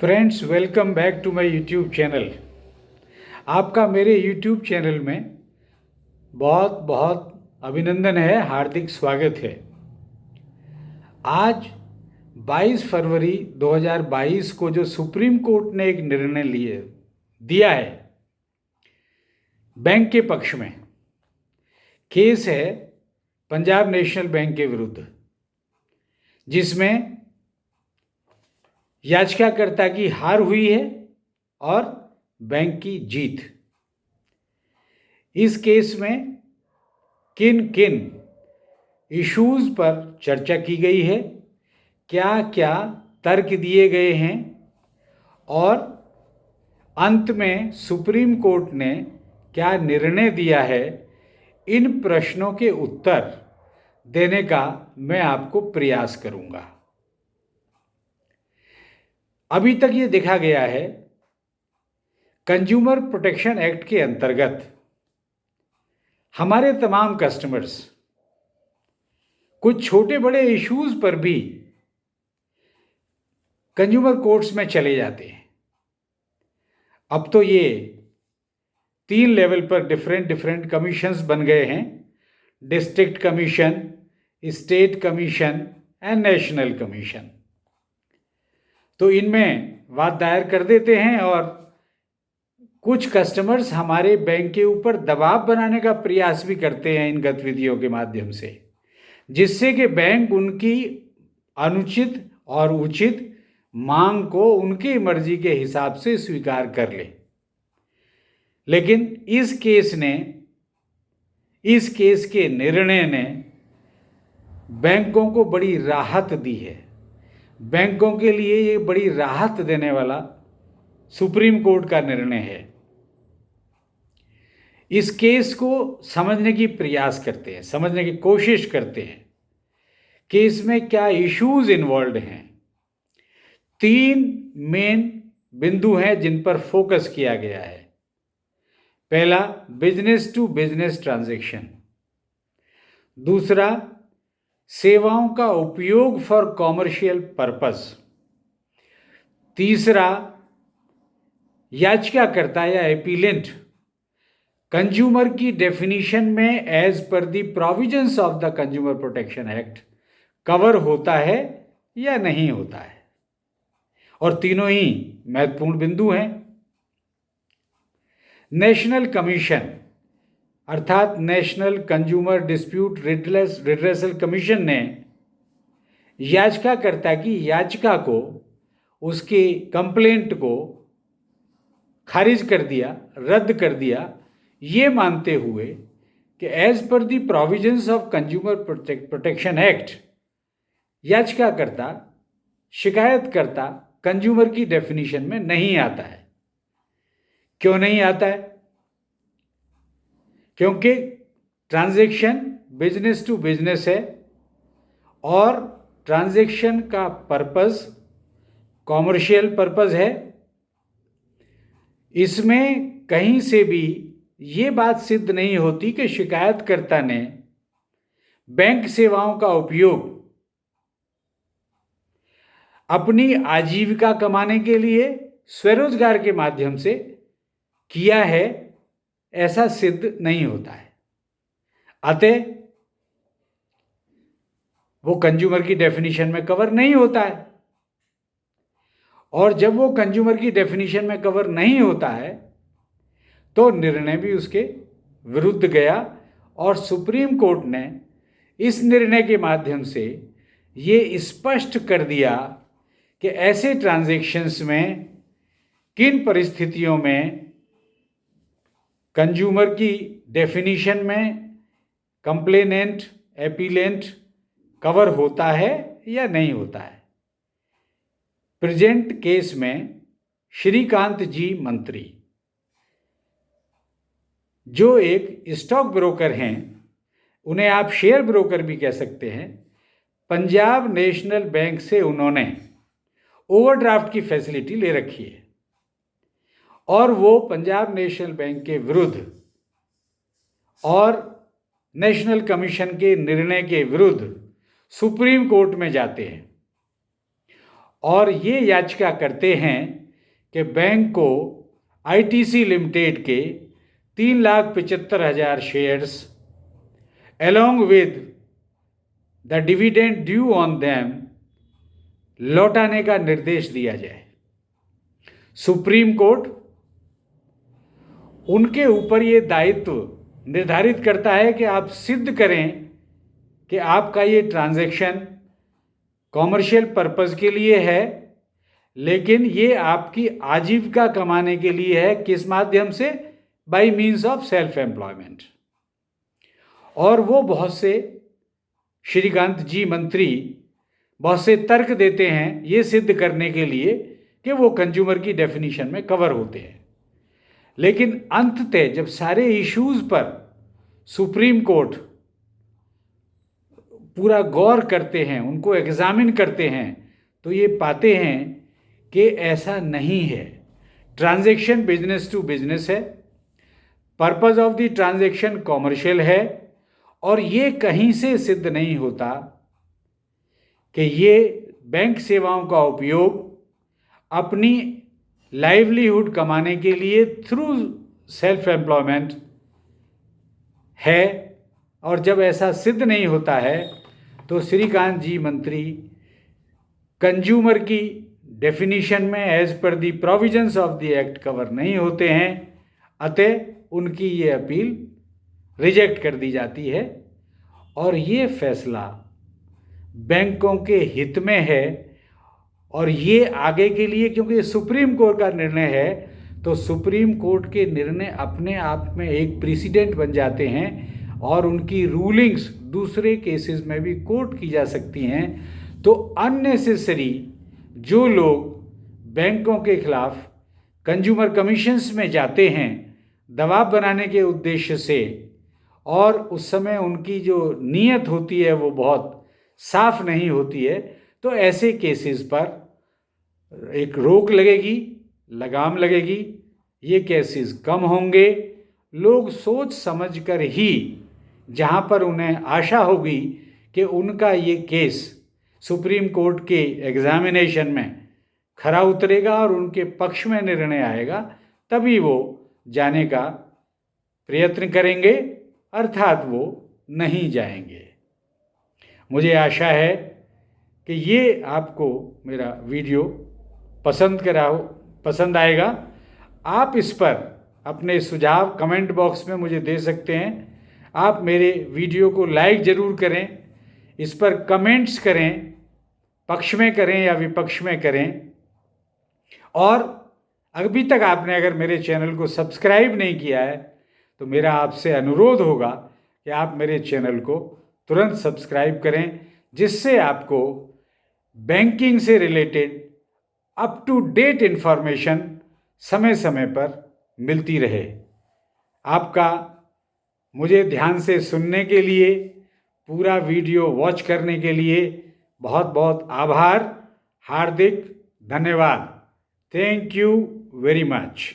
Friends, welcome back to my YouTube channel. आपका मेरे YouTube channel में बहुत बहुत अभिनंदन है, हार्दिक स्वागत है। आज 22 फरवरी 2022 को जो सुप्रीम कोर्ट ने एक निर्णय दिया है बैंक के पक्ष में, केस है पंजाब नेशनल बैंक के विरुद्ध, जिसमें याचिकाकर्ता की हार हुई है और बैंक की जीत। इस केस में किन किन इश्यूज पर चर्चा की गई है, क्या क्या तर्क दिए गए हैं और अंत में सुप्रीम कोर्ट ने क्या निर्णय दिया है, इन प्रश्नों के उत्तर देने का मैं आपको प्रयास करूंगा। अभी तक ये देखा गया है, कंज्यूमर प्रोटेक्शन एक्ट के अंतर्गत हमारे तमाम कस्टमर्स कुछ छोटे बड़े इश्यूज पर भी कंज्यूमर कोर्ट्स में चले जाते हैं। अब तो ये 3 लेवल पर डिफरेंट कमीशंस बन गए हैं: district commission, state commission and national commission. तो इनमें वाद दायर कर देते हैं और कुछ कस्टमर्स हमारे बैंक के ऊपर दबाव बनाने का प्रयास भी करते हैं इन गतिविधियों के माध्यम से, जिससे कि बैंक उनकी अनुचित और उचित मांग को उनकी मर्जी के हिसाब से स्वीकार कर ले। लेकिन इस केस के निर्णय ने बैंकों को बड़ी राहत दी है। बैंकों के लिए ये बड़ी राहत देने वाला सुप्रीम कोर्ट का निर्णय है। इस केस को समझने की प्रयास करते हैं, समझने की कोशिश करते हैं कि इसमें क्या इश्यूज इन्वॉल्व हैं। 3 मेन बिंदु हैं जिन पर फोकस किया गया है। पहला, बिजनेस टू बिजनेस ट्रांजैक्शन। दूसरा, सेवाओं का उपयोग फॉर कॉमर्शियल पर्पस। तीसरा, याचिकाकर्ता या एपीलेंट कंज्यूमर की डेफिनेशन में as per the provisions of the consumer protection act cover होता है या नहीं होता है। और तीनों ही महत्वपूर्ण बिंदु हैं। नेशनल कमीशन अर्थात national consumer dispute redressal commission ने याचिकाकर्ता की याचिका को, उसके कंप्लेंट को खारिज कर दिया, रद्द कर दिया, ये मानते हुए कि as per the provisions of consumer protection act याचिकाकर्ता, शिकायतकर्ता कंज्यूमर की डेफिनेशन में नहीं आता है। क्यों नहीं आता है? क्योंकि ट्रांजैक्शन बिजनेस टू बिजनेस है और ट्रांजैक्शन का पर्पस कॉमर्शियल पर्पस है। इसमें कहीं से भी ये बात सिद्ध नहीं होती कि शिकायतकर्ता ने बैंक सेवाओं का उपयोग अपनी आजीविका कमाने के लिए स्वरोजगार के माध्यम से किया है, ऐसा सिद्ध नहीं होता है। अतः वो कंज्यूमर की डेफिनेशन में कवर नहीं होता है। और जब वो कंज्यूमर की डेफिनेशन में कवर नहीं होता है तो निर्णय भी उसके विरुद्ध गया और सुप्रीम कोर्ट ने इस निर्णय के माध्यम से ये स्पष्ट कर दिया कि ऐसे ट्रांजैक्शंस में किन परिस्थितियों में कंज्यूमर की डेफिनेशन में कंप्लेनेंट, एपीलेंट कवर होता है या नहीं होता है। प्रेजेंट केस में श्रीकांत जी मंत्री, जो एक स्टॉक ब्रोकर हैं, उन्हें आप शेयर ब्रोकर भी कह सकते हैं, पंजाब नेशनल बैंक से उन्होंने ओवरड्राफ्ट की फैसिलिटी ले रखी है और वो पंजाब नेशनल बैंक के विरुद्ध और नेशनल कमीशन के निर्णय के विरुद्ध सुप्रीम कोर्ट में जाते हैं और ये याचिका करते हैं कि बैंक को आईटीसी लिमिटेड के 3,75,000 shares along with the dividend due on them लौटाने का निर्देश दिया जाए। सुप्रीम कोर्ट उनके ऊपर ये दायित्व निर्धारित करता है कि आप सिद्ध करें कि आपका ये ट्रांजैक्शन कॉमर्शियल पर्पस के लिए है, लेकिन ये आपकी आजीविका कमाने के लिए है। किस माध्यम से? Bye means of self employment. और वो बहुत से श्रीकांत जी मंत्री बहुत से तर्क देते हैं ये सिद्ध करने के लिए कि वो कंज्यूमर की डेफिनेशन में कवर होते हैं। लेकिन अंततः जब सारे इश्यूज पर सुप्रीम कोर्ट पूरा गौर करते हैं, उनको एग्जामिन करते हैं, तो ये पाते हैं कि ऐसा नहीं है। ट्रांजैक्शन बिजनेस टू बिजनेस है, purpose of the transaction commercial है, और ये कहीं से सिद्ध नहीं होता कि ये बैंक सेवाओं का उपयोग अपनी लाइवलीहुड कमाने के लिए थ्रू सेल्फ एम्प्लॉयमेंट है। और जब ऐसा सिद्ध नहीं होता है तो श्रीकांत जी मंत्री कंज्यूमर की डेफिनेशन में as per the provisions of the act cover नहीं होते हैं, अतः उनकी ये अपील रिजेक्ट कर दी जाती है। और ये फैसला बैंकों के हित में है, और ये आगे के लिए, क्योंकि सुप्रीम कोर्ट का निर्णय है, तो सुप्रीम कोर्ट के निर्णय अपने आप में एक प्रेसिडेंट बन जाते हैं और उनकी रूलिंग्स दूसरे केसेस में भी कोर्ट की जा सकती हैं। तो अननेसेसरी जो लोग बैंकों के खिलाफ कंज्यूमर कमीशंस में जाते हैं दबाव बनाने के उद्देश्य से, और उस समय उनकी जो नीयत होती है वो बहुत साफ नहीं होती है, तो ऐसे केसेस पर एक रोक लगेगी, लगाम लगेगी। ये केसेस कम होंगे। लोग सोच समझकर ही, जहाँ पर उन्हें आशा होगी कि उनका ये केस सुप्रीम कोर्ट के एग्जामिनेशन में खरा उतरेगा और उनके पक्ष में निर्णय आएगा, तभी वो जाने का प्रयत्न करेंगे, अर्थात वो नहीं जाएंगे। मुझे आशा है कि ये आपको मेरा वीडियो पसंद आएगा। आप इस पर अपने सुझाव कमेंट बॉक्स में मुझे दे सकते हैं। आप मेरे वीडियो को लाइक ज़रूर करें, इस पर कमेंट्स करें, पक्ष में करें या विपक्ष में करें। और अभी तक आपने अगर मेरे चैनल को सब्सक्राइब नहीं किया है तो मेरा आपसे अनुरोध होगा कि आप मेरे चैनल को तुरंत सब्सक्राइब करें, जिससे आपको बैंकिंग से related up to date information समय समय पर मिलती रहे। आपका मुझे ध्यान से सुनने के लिए, पूरा वीडियो वॉच करने के लिए बहुत बहुत आभार, हार्दिक धन्यवाद। Thank you very much.